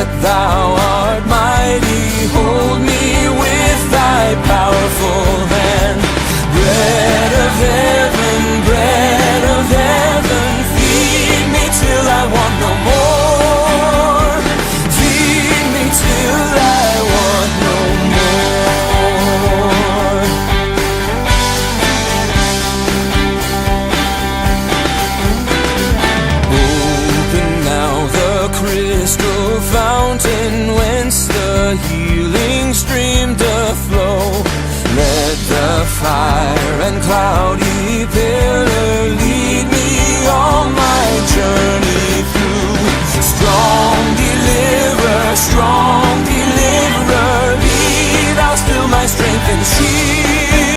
but thou art mighty. Hold me with thy powerful hand. Bread of heaven, feed me till I want no more. Feed me till I want no more. Open now the crystal fountain whence the healing stream doth flow. Let the fire and cloudy